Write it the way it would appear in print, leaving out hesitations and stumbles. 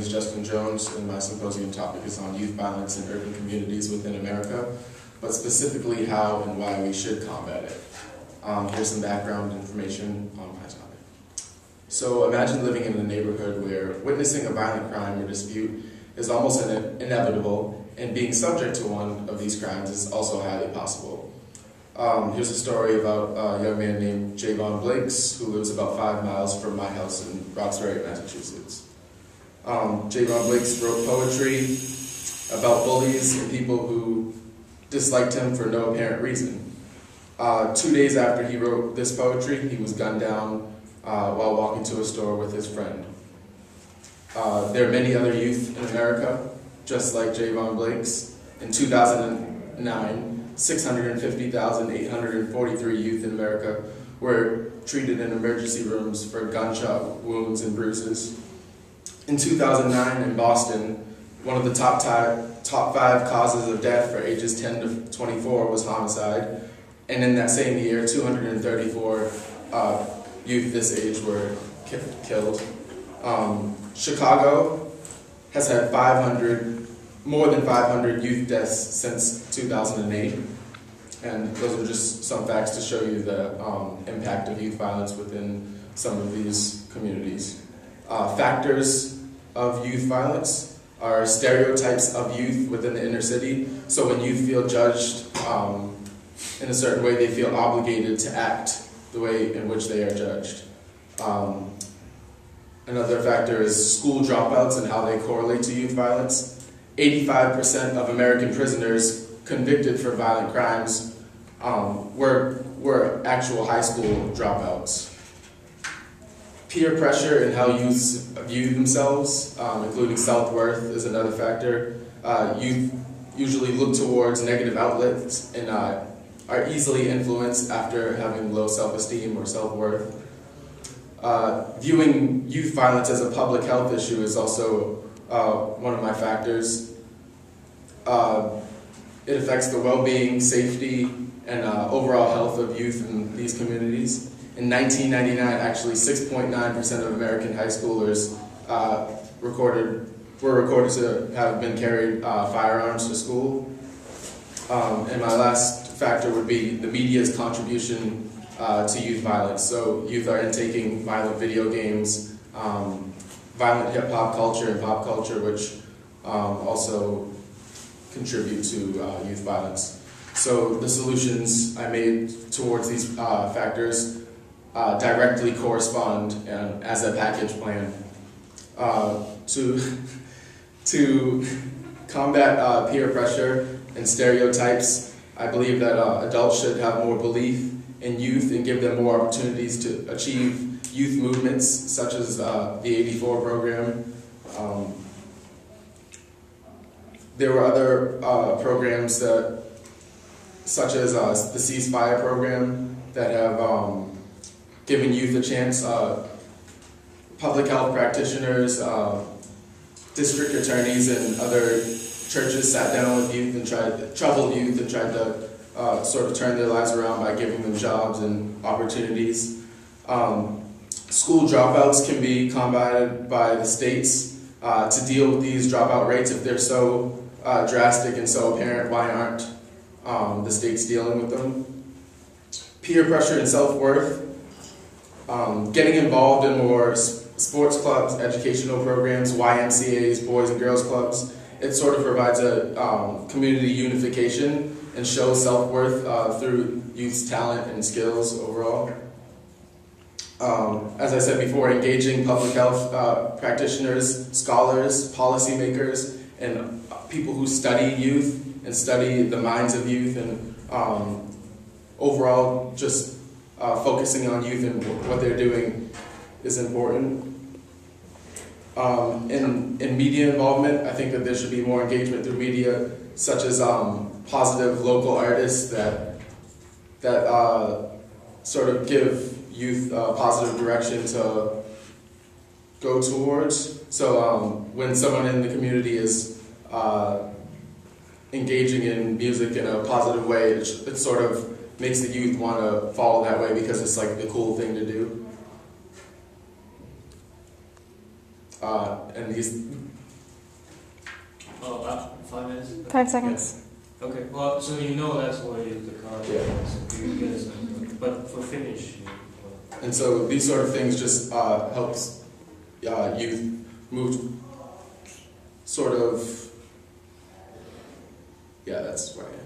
is Justin Jones, and my symposium topic is on youth violence in urban communities within America, but specifically how and why we should combat it. Here's some background information on my topic. So imagine living in a neighborhood where witnessing a violent crime or dispute is almost inevitable, and being subject to one of these crimes is also highly possible. Here's a story about a young man named Javon Blakes, who lives about 5 miles from my house in Roxbury, Massachusetts. Javon Blakes wrote poetry about bullies and people who disliked him for no apparent reason. 2 days after he wrote this poetry, he was gunned down while walking to a store with his friend. There are many other youth in America, just like Javon Blakes. In 2009, 650,843 youth in America were treated in emergency rooms for gunshot wounds and bruises. In 2009 in Boston, one of the top 5 causes of death for ages 10 to 24 was homicide, and in that same year, 234 youth this age were killed. Chicago has had more than 500 youth deaths since 2008, and those are just some facts to show you the impact of youth violence within some of these communities. Factors of youth violence are stereotypes of youth within the inner city. So when youth feel judged in a certain way, they feel obligated to act the way in which they are judged. Another factor is school dropouts and how they correlate to youth violence. 85% of American prisoners convicted for violent crimes were actual high school dropouts. Peer pressure and how youth view themselves, including self-worth, is another factor. Youth usually look towards negative outlets and are easily influenced after having low self-esteem or self-worth. Viewing youth violence as a public health issue is also one of my factors. It affects the well-being, safety, and overall health of youth in these communities. In 1999, actually 6.9% of American high schoolers were recorded to have been carried firearms to school. And my last factor would be the media's contribution to youth violence. So youth are intaking violent video games, violent hip-hop culture and pop culture, which also contribute to youth violence. So the solutions I made towards these factors directly correspond as a package plan. To combat peer pressure and stereotypes, I believe that adults should have more belief in youth and give them more opportunities to achieve youth movements, such as the 84 program. There were other programs such as the Ceasefire program, that have given youth a chance. Public health practitioners, district attorneys, and other churches sat down with youth and troubled youth and tried to sort of turn their lives around by giving them jobs and opportunities. School dropouts can be combated by the states to deal with these dropout rates. If they're so drastic and so apparent, why aren't the states dealing with them? Peer pressure and self-worth. Getting involved in more sports clubs, educational programs, YMCAs, Boys and Girls Clubs, it sort of provides a community unification and shows self-worth through youth's talent and skills overall. As I said before, engaging public health practitioners, scholars, policymakers, and people who study youth and study the minds of youth, and overall just focusing on youth and what they're doing is important. In media involvement, I think that there should be more engagement through media, such as positive local artists that sort of give youth a positive direction to go towards. So when someone in the community is engaging in music in a positive way, it sort of makes the youth want to follow that way because it's like the cool thing to do. and these. Oh, 5 minutes? 5 seconds. Yeah. Okay, well, so you know that's why the car Yeah. you get some, but for finish. And so these sort of things just helps youth move sort of, yeah, that's where I am.